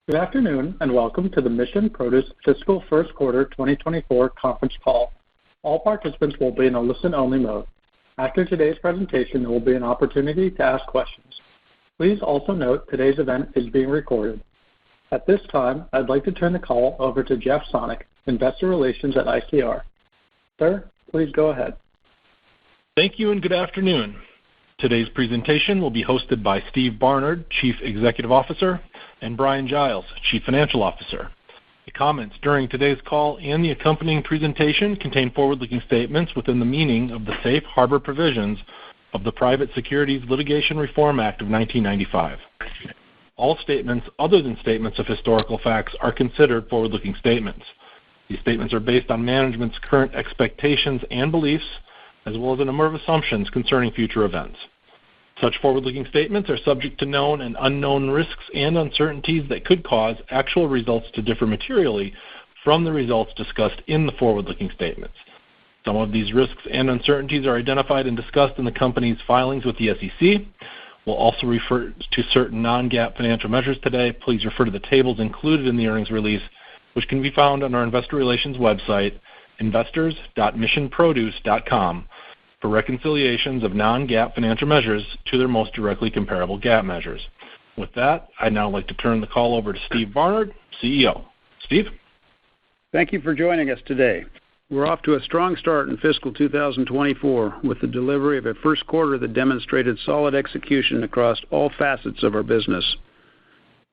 Good afternoon, and welcome to the Mission Produce Fiscal First Quarter 2024 conference call. All participants will be in a listen-only mode. After today's presentation, there will be an opportunity to ask questions. Please also note today's event is being recorded. At this time, I'd like to turn the call over to Jeff Sonic, Investor Relations at ICR. Sir, please go ahead. Thank you and good afternoon. Today's presentation will be hosted by Steve Barnard, Chief Executive Officer, and Brian Giles, Chief Financial Officer. The comments during today's call and the accompanying presentation contain forward-looking statements within the meaning of the Safe Harbor provisions of the Private Securities Litigation Reform Act of 1995. All statements other than statements of historical facts are considered forward-looking statements. These statements are based on management's current expectations and beliefs, as well as a number of assumptions concerning future events. Such forward-looking statements are subject to known and unknown risks and uncertainties that could cause actual results to differ materially from the results discussed in the forward-looking statements. Some of these risks and uncertainties are identified and discussed in the company's filings with the SEC. We'll also refer to certain non-GAAP financial measures today. Please refer to the tables included in the earnings release, which can be found on our investor relations website, investors.missionproduce.com, for reconciliations of non-GAAP financial measures to their most directly comparable GAAP measures. With that, I'd now like to turn the call over to Steve Barnard, CEO. Steve? Thank you for joining us today. We're off to a strong start in fiscal 2024 with the delivery of a first quarter that demonstrated solid execution across all facets of our business.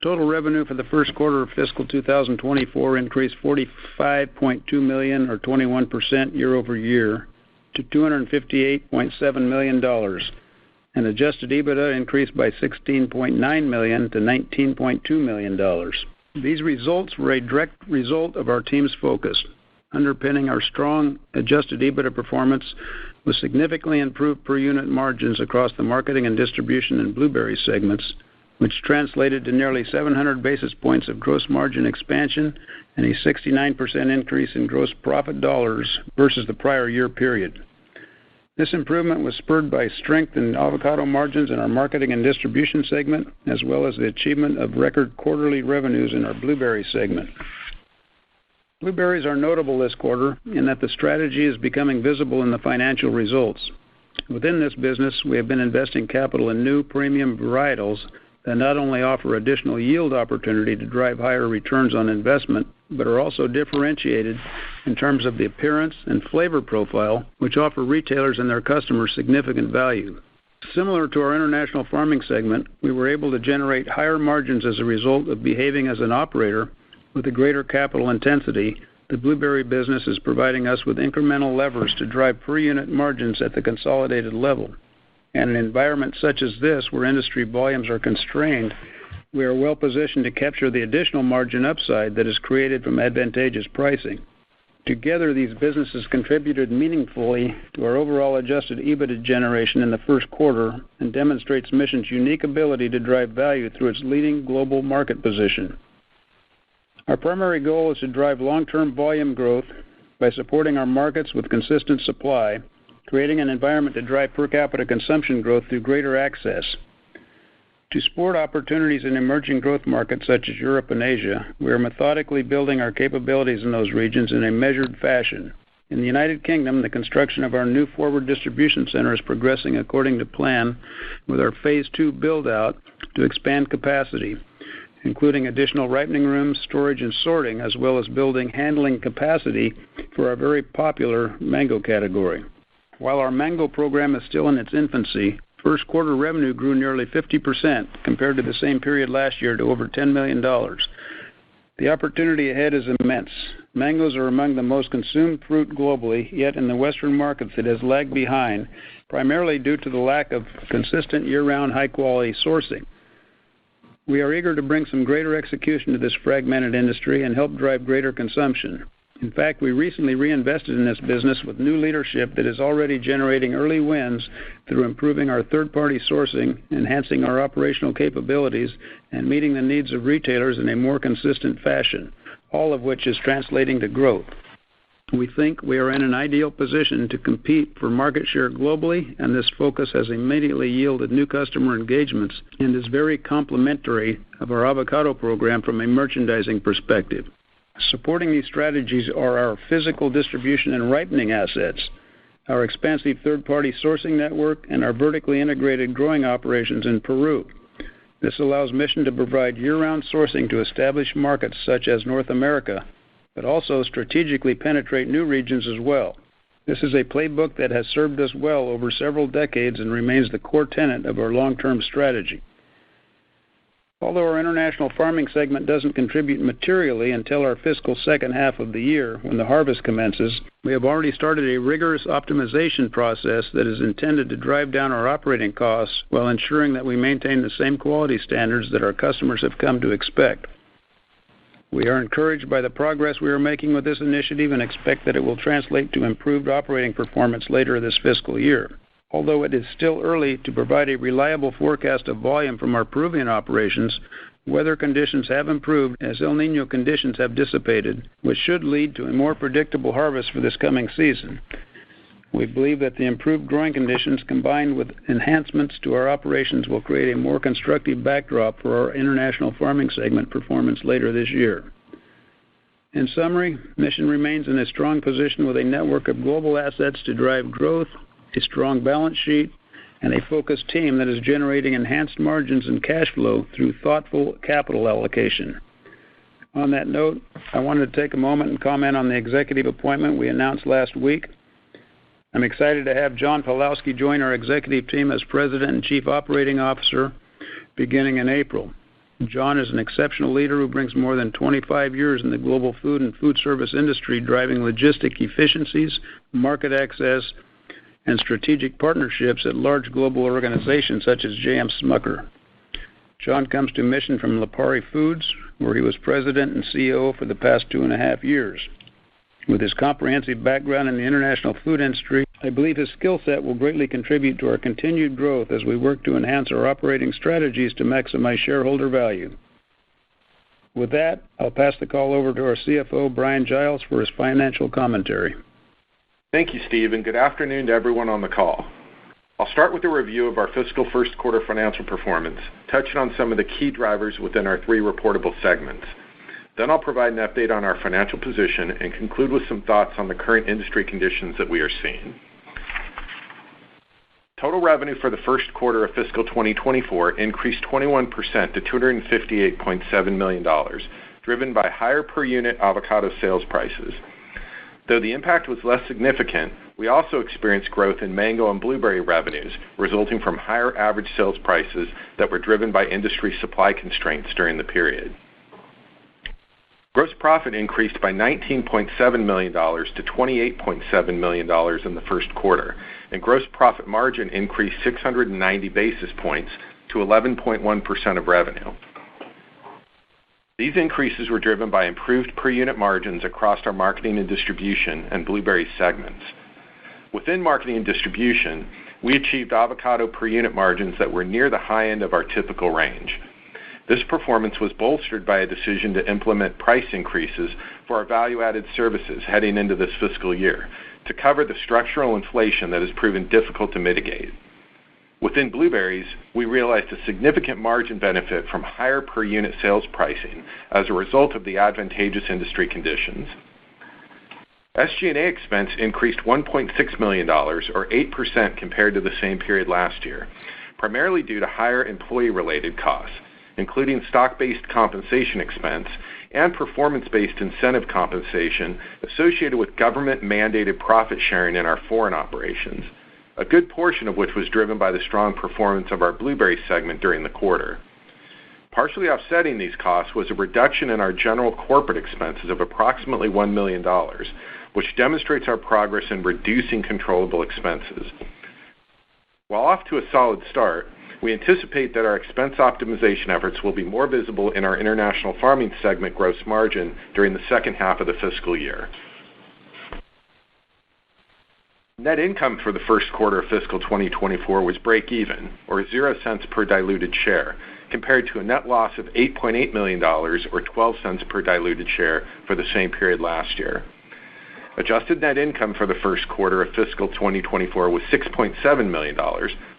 Total revenue for the first quarter of fiscal 2024 increased $45.2 million or 21% year over year to $258.7 million, and adjusted EBITDA increased by $16.9 million to $19.2 million. These results were a direct result of our team's focus. Underpinning our strong adjusted EBITDA performance was significantly improved per unit margins across the marketing and distribution and blueberry segments, which translated to nearly 700 basis points of gross margin expansion and a 69% increase in gross profit dollars versus the prior year period. This improvement was spurred by strength in avocado margins in our marketing and distribution segment, as well as the achievement of record quarterly revenues in our blueberry segment. Blueberries are notable this quarter in that the strategy is becoming visible in the financial results. Within this business, we have been investing capital in new premium varietals that not only offer additional yield opportunity to drive higher returns on investment, but are also differentiated in terms of the appearance and flavor profile, which offer retailers and their customers significant value. Similar to our international farming segment, we were able to generate higher margins as a result of behaving as an operator with a greater capital intensity. The blueberry business is providing us with incremental levers to drive per unit margins at the consolidated level. And in an environment such as this, where industry volumes are constrained, we are well positioned to capture the additional margin upside that is created from advantageous pricing. Together, these businesses contributed meaningfully to our overall adjusted EBITDA generation in the first quarter and demonstrates Mission's unique ability to drive value through its leading global market position. Our primary goal is to drive long-term volume growth by supporting our markets with consistent supply, creating an environment to drive per capita consumption growth through greater access. To support opportunities in emerging growth markets such as Europe and Asia, we are methodically building our capabilities in those regions in a measured fashion. In the United Kingdom, the construction of our new forward distribution center is progressing according to plan, with our Phase 2 build-out to expand capacity, including additional ripening rooms, storage, and sorting, as well as building handling capacity for our very popular mango category. While our mango program is still in its infancy, first quarter revenue grew nearly 50% compared to the same period last year to over $10 million. The opportunity ahead is immense. Mangoes are among the most consumed fruit globally, yet in the Western markets it has lagged behind, primarily due to the lack of consistent year-round high-quality sourcing. We are eager to bring some greater execution to this fragmented industry and help drive greater consumption. In fact, we recently reinvested in this business with new leadership that is already generating early wins through improving our third-party sourcing, enhancing our operational capabilities, and meeting the needs of retailers in a more consistent fashion, all of which is translating to growth. We think we are in an ideal position to compete for market share globally, and this focus has immediately yielded new customer engagements and is very complementary of our avocado program from a merchandising perspective. Supporting these strategies are our physical distribution and ripening assets, our expansive third-party sourcing network, and our vertically integrated growing operations in Peru. This allows Mission to provide year-round sourcing to established markets such as North America, but also strategically penetrate new regions as well. This is a playbook that has served us well over several decades and remains the core tenet of our long-term strategy. Although our international farming segment doesn't contribute materially until our fiscal second half of the year when the harvest commences, we have already started a rigorous optimization process that is intended to drive down our operating costs while ensuring that we maintain the same quality standards that our customers have come to expect. We are encouraged by the progress we are making with this initiative and expect that it will translate to improved operating performance later this fiscal year. Although it is still early to provide a reliable forecast of volume from our Peruvian operations, weather conditions have improved as El Niño conditions have dissipated, which should lead to a more predictable harvest for this coming season. We believe that the improved growing conditions combined with enhancements to our operations will create a more constructive backdrop for our international farming segment performance later this year. In summary, Mission remains in a strong position with a network of global assets to drive growth, a strong balance sheet, and a focused team that is generating enhanced margins and cash flow through thoughtful capital allocation. On that note, I wanted to take a moment and comment on the executive appointment we announced last week. I'm excited to have John Pawlowski join our executive team as President and Chief Operating Officer beginning in April. John is an exceptional leader who brings more than 25 years in the global food and food service industry, driving logistic efficiencies, market access, and strategic partnerships at large global organizations such as J.M. Smucker. John comes to Mission from Lipari Foods, where he was president and CEO for the past 2.5 years. With his comprehensive background in the international food industry, I believe his skill set will greatly contribute to our continued growth as we work to enhance our operating strategies to maximize shareholder value. With that, I'll pass the call over to our CFO, Brian Giles, for his financial commentary. Thank you, Steve, and good afternoon to everyone on the call. I'll start with a review of our fiscal first quarter financial performance, touching on some of the key drivers within our 3 reportable segments. Then I'll provide an update on our financial position and conclude with some thoughts on the current industry conditions that we are seeing. Total revenue for the first quarter of fiscal 2024 increased 21% to $258.7 million, driven by higher per unit avocado sales prices. Though the impact was less significant, we also experienced growth in mango and blueberry revenues, resulting from higher average sales prices that were driven by industry supply constraints during the period. Gross profit increased by $19.7 million to $28.7 million in the first quarter, and gross profit margin increased 690 basis points to 11.1% of revenue. These increases were driven by improved per unit margins across our marketing and distribution and blueberry segments. Within marketing and distribution, we achieved avocado per unit margins that were near the high end of our typical range. This performance was bolstered by a decision to implement price increases for our value-added services heading into this fiscal year to cover the structural inflation that has proven difficult to mitigate. Within blueberries, we realized a significant margin benefit from higher per unit sales pricing as a result of the advantageous industry conditions. SG&A expense increased $1.6 million, or 8% compared to the same period last year, primarily due to higher employee-related costs, including stock-based compensation expense and performance-based incentive compensation associated with government-mandated profit sharing in our foreign operations, a good portion of which was driven by the strong performance of our blueberry segment during the quarter. Partially offsetting these costs was a reduction in our general corporate expenses of approximately $1 million, which demonstrates our progress in reducing controllable expenses. While off to a solid start, we anticipate that our expense optimization efforts will be more visible in our international farming segment gross margin during the second half of the fiscal year. Net income for the first quarter of fiscal 2024 was break-even, or 0 cents per diluted share, compared to a net loss of $8.8 million, or 12 cents per diluted share for the same period last year. Adjusted net income for the first quarter of fiscal 2024 was $6.7 million,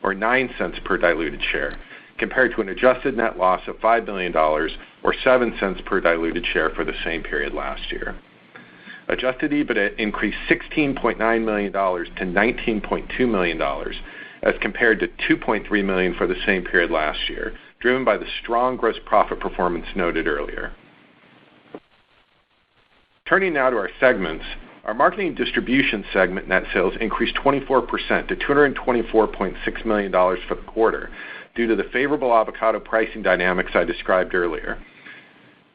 or 9 cents per diluted share, compared to an adjusted net loss of $5 million, or 7 cents per diluted share for the same period last year. Adjusted EBITDA increased $16.9 million to $19.2 million, as compared to $2.3 million for the same period last year, driven by the strong gross profit performance noted earlier. Turning now to our segments, our marketing and distribution segment net sales increased 24% to $224.6 million for the quarter due to the favorable avocado pricing dynamics I described earlier.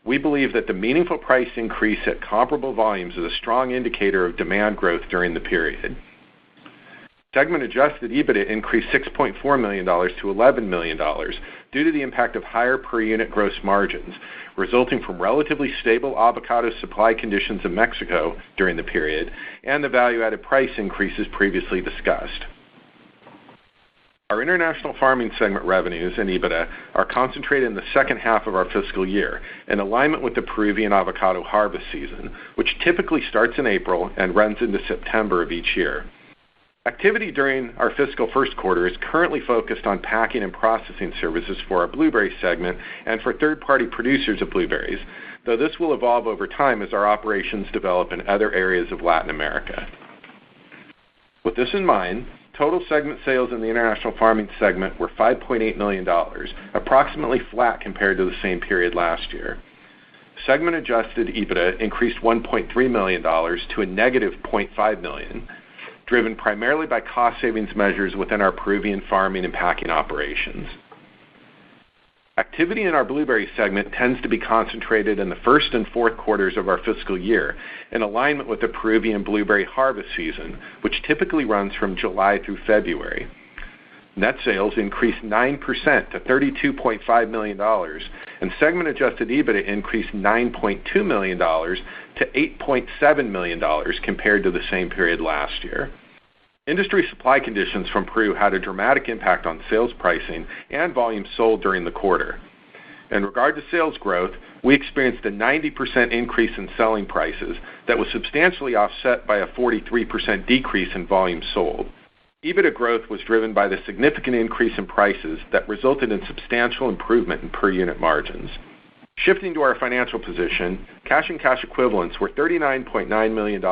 We believe that the meaningful price increase at comparable volumes is a strong indicator of demand growth during the period. Segment adjusted EBITDA increased $6.4 million to $11 million due to the impact of higher per unit gross margins, resulting from relatively stable avocado supply conditions in Mexico during the period and the value-added price increases previously discussed. Our international farming segment revenues and EBITDA are concentrated in the second half of our fiscal year in alignment with the Peruvian avocado harvest season, which typically starts in April and runs into September of each year. Activity during our fiscal first quarter is currently focused on packing and processing services for our blueberry segment and for third-party producers of blueberries, though this will evolve over time as our operations develop in other areas of Latin America. With this in mind, total segment sales in the international farming segment were $5.8 million, approximately flat compared to the same period last year. Segment adjusted EBITDA increased $1.3 million to a negative $0.5 million, driven primarily by cost savings measures within our Peruvian farming and packing operations. Activity in our blueberry segment tends to be concentrated in the first and fourth quarters of our fiscal year in alignment with the Peruvian blueberry harvest season, which typically runs from July through February. Net sales increased 9% to $32.5 million, and segment adjusted EBITDA increased $9.2 million to $8.7 million compared to the same period last year. Industry supply conditions from Peru had a dramatic impact on sales pricing and volume sold during the quarter. In regard to sales growth, we experienced a 90% increase in selling prices that was substantially offset by a 43% decrease in volume sold. EBITDA growth was driven by the significant increase in prices that resulted in substantial improvement in per unit margins. Shifting to our financial position, cash and cash equivalents were $39.9 million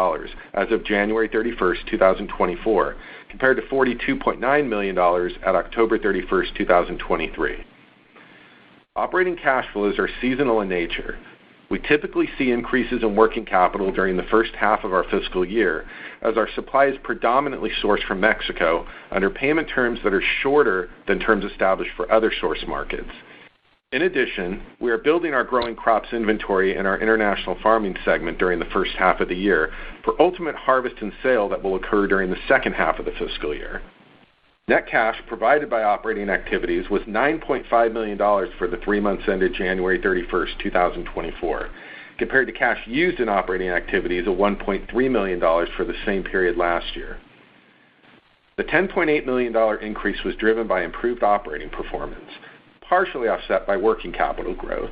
as of January 31st, 2024, compared to $42.9 million at October 31st, 2023. Operating cash flows are seasonal in nature. We typically see increases in working capital during the first half of our fiscal year, as our supply is predominantly sourced from Mexico under payment terms that are shorter than terms established for other source markets. In addition, we are building our growing crops inventory in our international farming segment during the first half of the year for ultimate harvest and sale that will occur during the second half of the fiscal year. Net cash provided by operating activities was $9.5 million for the 3 months ended January 31st, 2024, compared to cash used in operating activities of $1.3 million for the same period last year. The $10.8 million increase was driven by improved operating performance, partially offset by working capital growth.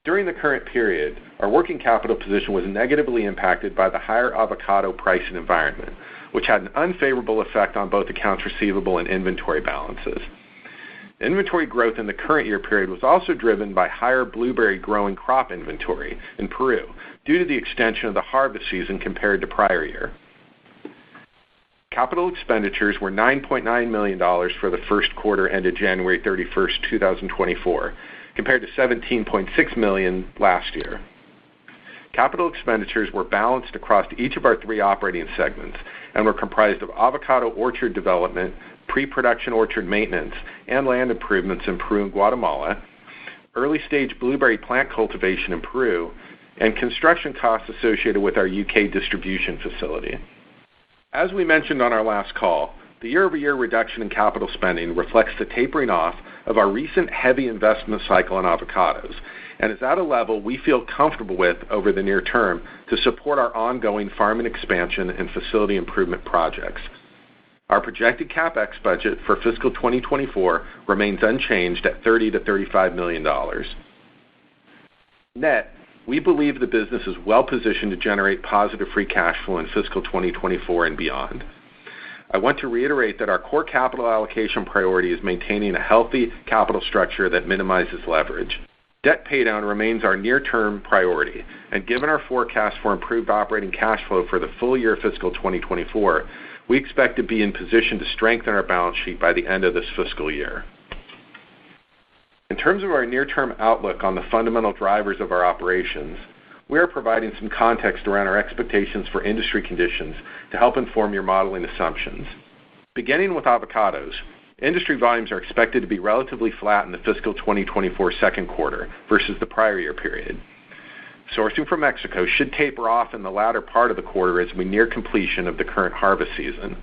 During the current period, our working capital position was negatively impacted by the higher avocado pricing environment, which had an unfavorable effect on both accounts receivable and inventory balances. Inventory growth in the current year period was also driven by higher blueberry growing crop inventory in Peru due to the extension of the harvest season compared to prior year. Capital expenditures were $9.9 million for the first quarter ended January 31st, 2024, compared to $17.6 million last year. Capital expenditures were balanced across each of our 3 operating segments and were comprised of avocado orchard development, pre-production orchard maintenance, and land improvements in Peru and Guatemala, early-stage blueberry plant cultivation in Peru, and construction costs associated with our UK distribution facility. As we mentioned on our last call, the year-over-year reduction in capital spending reflects the tapering off of our recent heavy investment cycle in avocados, and is at a level we feel comfortable with over the near term to support our ongoing farming expansion and facility improvement projects. Our projected CapEx budget for fiscal 2024 remains unchanged at $30 to $35 million. Net we believe the business is well positioned to generate positive free cash flow in fiscal 2024 and beyond. I want to reiterate that our core capital allocation priority is maintaining a healthy capital structure that minimizes leverage. Debt paydown remains our near-term priority, and given our forecast for improved operating cash flow for the full year fiscal 2024, we expect to be in position to strengthen our balance sheet by the end of this fiscal year. In terms of our near-term outlook on the fundamental drivers of our operations, we are providing some context around our expectations for industry conditions to help inform your modeling assumptions. Beginning with avocados, industry volumes are expected to be relatively flat in the fiscal 2024 second quarter versus the prior year period. Sourcing from Mexico should taper off in the latter part of the quarter as we near completion of the current harvest season,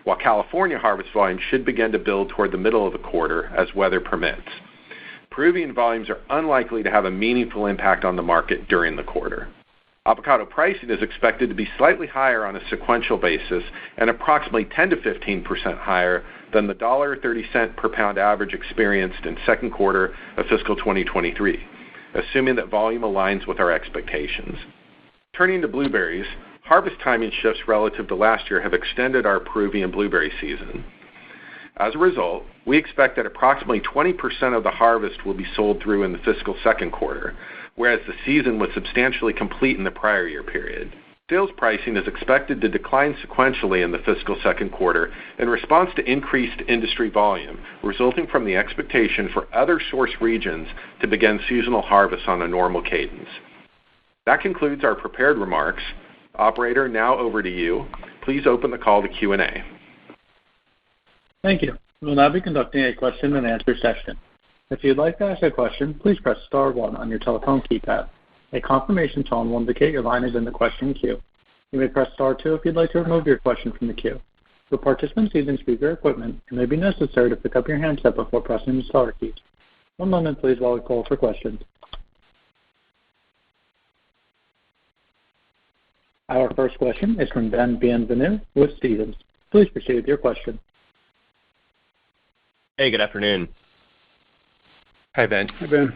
while California harvest volumes should begin to build toward the middle of the quarter as weather permits. Peruvian volumes are unlikely to have a meaningful impact on the market during the quarter. Avocado pricing is expected to be slightly higher on a sequential basis and approximately 10 to 15% higher than the $1.30 per pound average experienced in second quarter of fiscal 2023, assuming that volume aligns with our expectations. Turning to blueberries, harvest timing shifts relative to last year have extended our Peruvian blueberry season. As a result, we expect that approximately 20% of the harvest will be sold through in the fiscal second quarter, whereas the season was substantially complete in the prior year period. Sales pricing is expected to decline sequentially in the fiscal second quarter in response to increased industry volume, resulting from the expectation for other source regions to begin seasonal harvests on a normal cadence. That concludes our prepared remarks. Operator, now over to you. Please open the call to Q&A. Thank you. We'll now be conducting a question-and-answer session. If you'd like to ask a question, please press star one on your telephone keypad. A confirmation tone will indicate your line is in the question queue. You may press star two if you'd like to remove your question from the queue. For participants using speaker equipment, it may be necessary to pick up your handset before pressing the star keys. One moment, please, while we call for questions. Our first question is from Ben Bienvenu with Stephens. Please proceed with your question. Hey, good afternoon. Hi, Ben. Hi, Ben.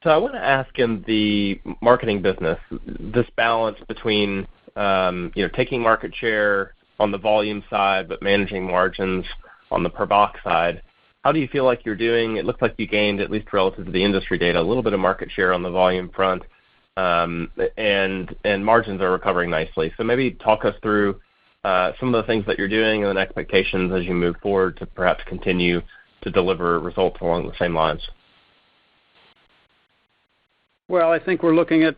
So I want to ask, in the marketing business, this balance between taking market share on the volume side but managing margins on the per box side. How do you feel like you're doing? It looks like you gained, at least relative to the industry data, a little bit of market share on the volume front, and margins are recovering nicely. So maybe talk us through some of the things that you're doing and then expectations as you move forward to perhaps continue to deliver results along the same lines. Well, I think we're looking at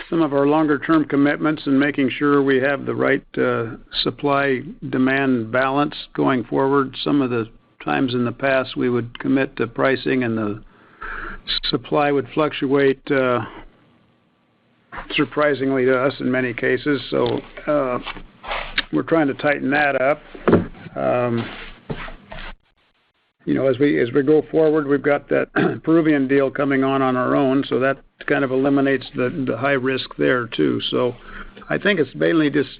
some of our longer-term commitments and making sure we have the right supply-demand balance going forward. Some of the times in the past we would commit to pricing and the supply would fluctuate surprisingly to us in many cases. So we're trying to tighten that up. As we go forward, we've got that Peruvian deal coming on our own, so that kind of eliminates the high risk there too. So I think it's mainly just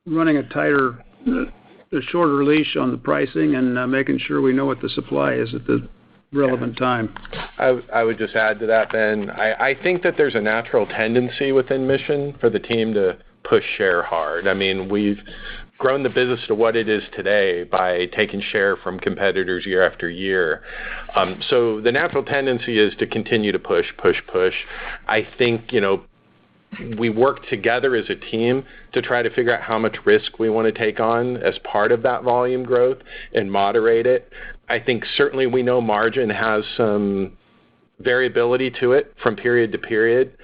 running a shorter leash on the pricing and making sure we know what the supply is at the relevant time. I would just add to that, Ben. I think that there's a natural tendency within Mission for the team to push share hard. I mean, we've grown the business to what it is today by taking share from competitors year after year. So the natural tendency is to continue to push. I think, we work together as a team to try to figure out how much risk we want to take on as part of that volume growth and moderate it. I think certainly we know margin has some variability to it from period to period.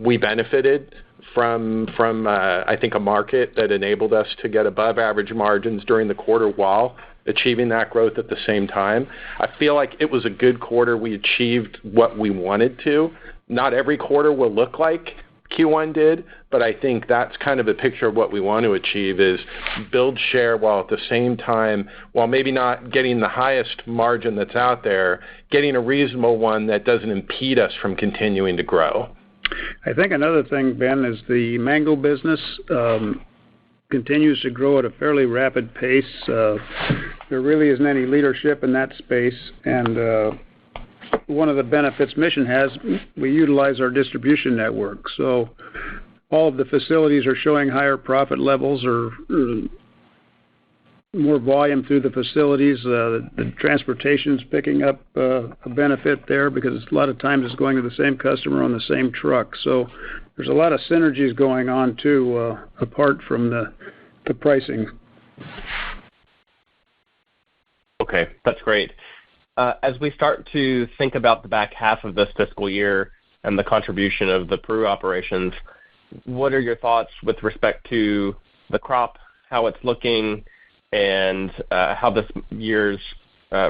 We benefited from I think a market that enabled us to get above average margins during the quarter while achieving that growth at the same time. I feel like it was a good quarter. We achieved what we wanted to. Not every quarter will look like Q1 did, but I think that's kind of a picture of what we want to achieve is build share while at the same time, while maybe not getting the highest margin that's out there, getting a reasonable one that doesn't impede us from continuing to grow. I think another thing, Ben, is the mango business continues to grow at a fairly rapid pace. There really isn't any leadership in that space, and one of the benefits Mission has. We utilize our distribution network. So all of the facilities are showing higher profit levels or more volume through the facilities. The transportation's picking up a benefit there because a lot of times it's going to the same customer on the same truck. So there's a lot of synergies going on too, apart from the pricing. Okay, that's great. As we start to think about the back half of this fiscal year and the contribution of the Peru operations, what are your thoughts with respect to the crop, how it's looking, and how this year's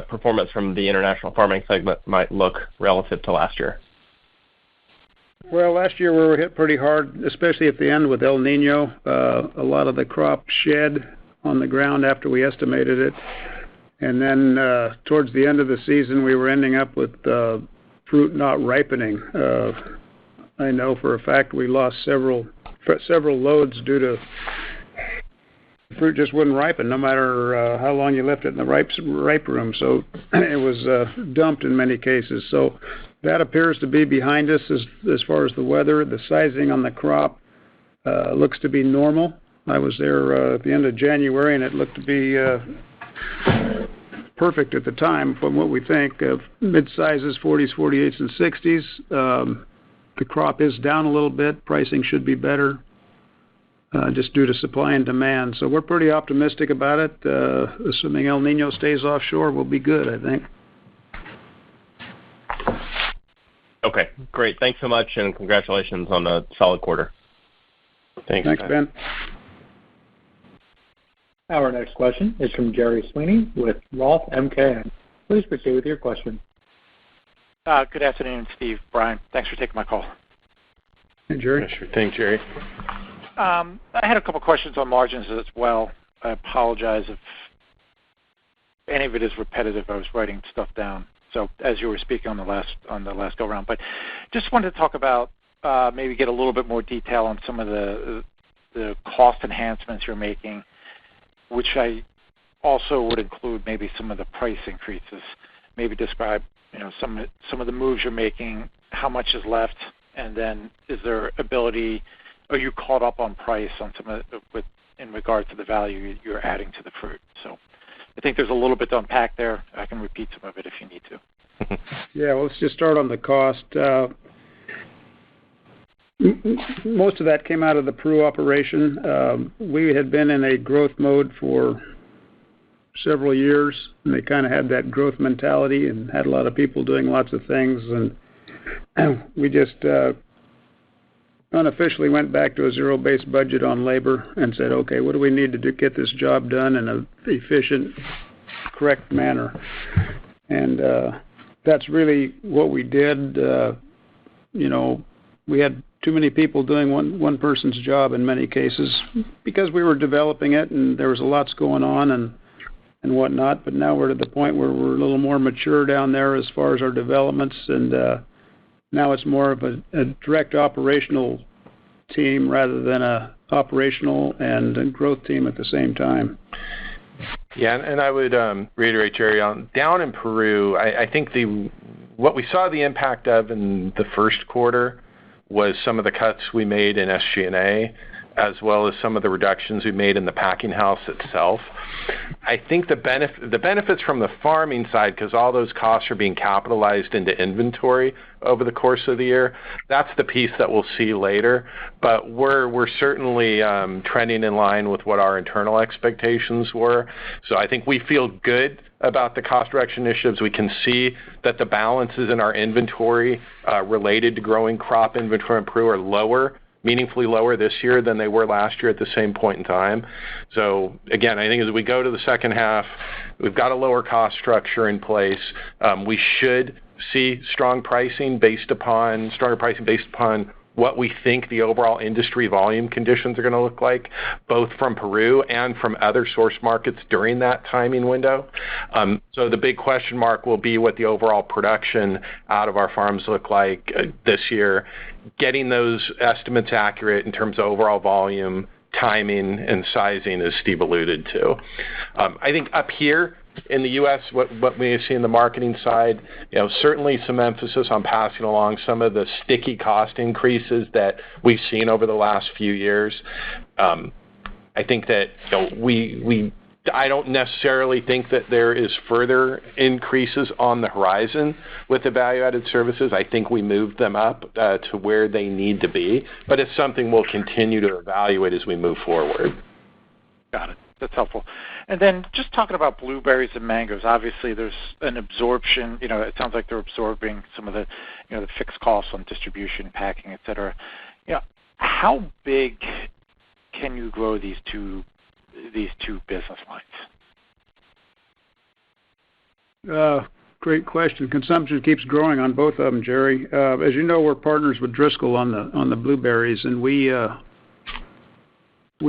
performance from the international farming segment might look relative to last year? Well, last year we were hit pretty hard, especially at the end with El Nino. A lot of the crop shed on the ground after we estimated it. And then towards the end of the season, we were ending up with fruit not ripening. I know for a fact we lost several loads due to fruit just wouldn't ripen, no matter how long you left it in the ripe room. So it was dumped in many cases. So that appears to be behind us as far as the weather. The sizing on the crop looks to be normal. I was there at the end of January, and it looked to be perfect at the time from what we think of mid-sizes, 40s, 48s, and 60s. The crop is down a little bit. Pricing should be better just due to supply and demand. So we're pretty optimistic about it. Assuming El Nino stays offshore, we'll be good, I think. Okay, great. Thanks so much, and congratulations on a solid quarter. Thanks, Ben. Our next question is from Jerry Sweeney with Roth MKM. Please proceed with your question. Good afternoon, Steve, Brian. Thanks for taking my call. Hey, Jerry. Yeah, sure thing, Jerry. I had a couple questions on margins as well. I apologize if any of it is repetitive. I was writing stuff down, so as you were speaking on the last go round. But just wanted to talk about maybe get a little bit more detail on some of the cost enhancements you're making, which I also would include maybe some of the price increases. Maybe describe, some of the moves you're making, how much is left, and then is there ability? Are you caught up on price on some of in regard to the value you're adding to the fruit? So I think there's a little bit to unpack there. I can repeat some of it if you need to. Yeah, well, let's just start on the cost. Most of that came out of the Peru operation. We had been in a growth mode for several years, and they kind of had that growth mentality and had a lot of people doing lots of things. And we just unofficially went back to a zero-based budget on labor and said, okay, what do we need to get this job done in an efficient, correct manner? And that's really what we did. We had too many people doing one person's job in many cases because we were developing it and there was lots going on and whatnot. But now we're to the point where we're a little more mature down there as far as our developments, and now it's more of a direct operational team rather than a operational and a growth team at the same time. Yeah, and I would reiterate, Jerry, down in Peru, I think what we saw the impact of in the first quarter was some of the cuts we made in SG&A, as well as some of the reductions we made in the packing house itself. I think the benefits from the farming side, because all those costs are being capitalized into inventory over the course of the year, that's the piece that we'll see later. But we're certainly trending in line with what our internal expectations were. So I think we feel good about the cost reduction initiatives. We can see that the balances in our inventory related to growing crop inventory in Peru are lower, meaningfully lower this year than they were last year at the same point in time. So again, I think as we go to the second half, we've got a lower cost structure in place. We should see stronger pricing based upon what we think the overall industry volume conditions are going to look like, both from Peru and from other source markets during that timing window. So the big question mark will be what the overall production out of our farms look like this year. Getting those estimates accurate in terms of overall volume, timing, and sizing, as Steve alluded to. I think up here, In the U.S., what we see in the marketing side, certainly some emphasis on passing along some of the sticky cost increases that we've seen over the last few years. I think that I don't necessarily think that there is further increases on the horizon with the value-added services. I think we moved them up to where they need to be, but it's something we'll continue to evaluate as we move forward. Got it. That's helpful. And then just talking about blueberries and mangoes, obviously there's an absorption. It sounds like they're absorbing some of the, the fixed costs on distribution, packing, et cetera. How big can you grow these two business lines? Great question. Consumption keeps growing on both of them, Jerry. As you know, we're partners with Driscoll on the blueberries, and we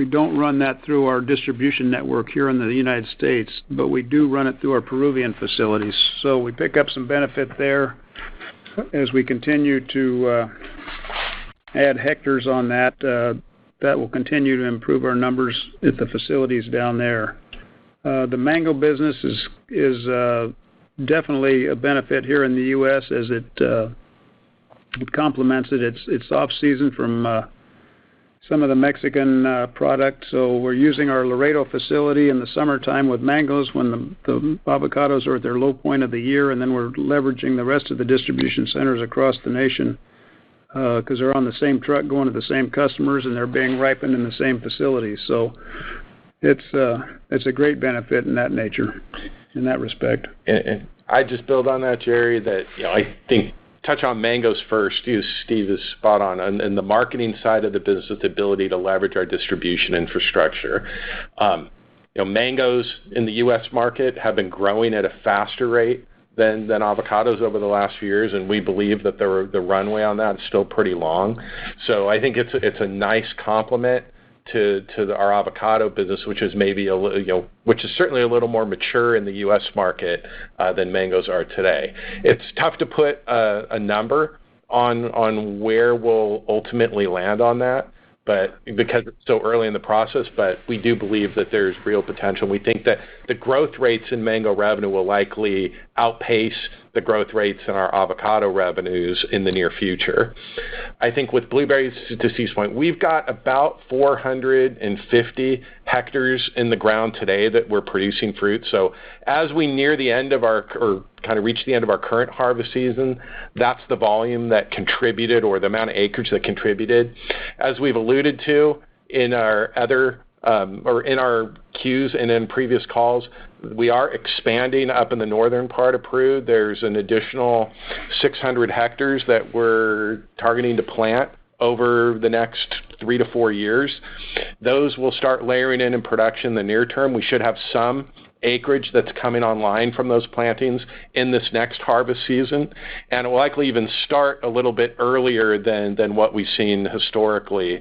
don't run that through our distribution network here in the United States, but we do run it through our Peruvian facilities. So we pick up some benefit there as we continue to add hectares on that. That will continue to improve our numbers at the facilities down there. The mango business is definitely a benefit here in the U.S. as it complements it. It's off-season from some of the Mexican product, so we're using our Laredo facility in the summertime with mangoes when the avocados are at their low point of the year, and then we're leveraging the rest of the distribution centers across the nation because they're on the same truck going to the same customers, and they're being ripened in the same facilities. So it's a great benefit in that nature, in that respect. And I just build on that, Jerry, that I think touch on mangoes first. Steve is spot on. And the marketing side of the business, the ability to leverage our distribution infrastructure. Mangoes in the U.S. market have been growing at a faster rate than avocados over the last few years, and we believe that the runway on that is still pretty long. So I think it's a nice complement to our avocado business, which is maybe which is certainly a little more mature in the U.S. market than mangoes are today. It's tough to put a number on where we'll ultimately land on that, but because it's so early in the process, but we do believe that there's real potential. We think that the growth rates in mango revenue will likely outpace the growth rates in our avocado revenues in the near future. I think with blueberries, to Steve's point, we've got about 450 hectares in the ground today that we're producing fruit. So as we near the end of reach the end of our current harvest season, that's the volume that contributed, or the amount of acreage that contributed. As we've alluded to in our other or in our Qs and in previous calls, we are expanding up in the northern part of Peru. There's an additional 600 hectares that we're targeting to plant over the next 3 to 4 years. Those will start layering in production in the near term. We should have some acreage that's coming online from those plantings in this next harvest season, and it will likely even start a little bit earlier than what we've seen historically.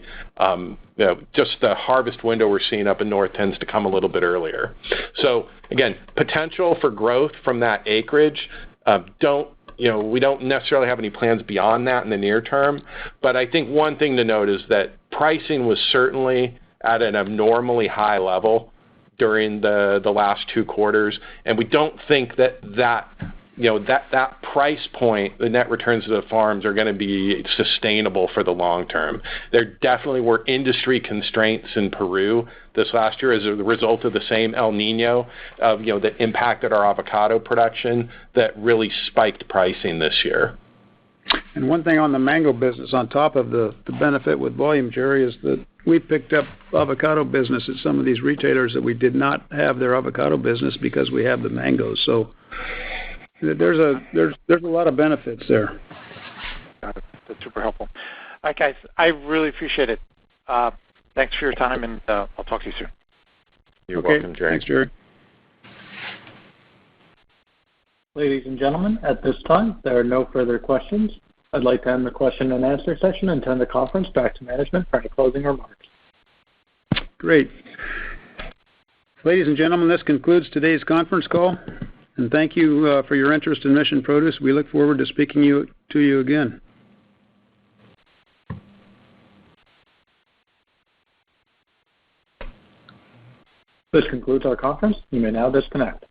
Just the harvest window we're seeing up in north tends to come a little bit earlier. So again, potential for growth from that acreage. We don't necessarily have any plans beyond that in the near term, but I think one thing to note is that pricing was certainly at an abnormally high level during the last 2 quarters, and we don't think that price point, the net returns to the farms, are going to be sustainable for the long term. There definitely were industry constraints in Peru this last year as a result of the same El Nino that impacted our avocado production that really spiked pricing this year. And one thing on the mango business, on top of the benefit with volume, Jerry, is that we picked up avocado business at some of these retailers that we did not have their avocado business because we have the mangoes. So there's a lot of benefits there. Got it. That's super helpful. All right, guys, I really appreciate it. Thanks for your time, and I'll talk to you soon. You're welcome, Jerry. Thanks, Jerry. Ladies and gentlemen, at this time, there are no further questions. I'd like to end the question and answer session and turn the conference back to management for any closing remarks. Great. Ladies and gentlemen, this concludes today's conference call, and thank you for your interest in Mission Produce. We look forward to speaking to you again. This concludes our conference. You may now disconnect.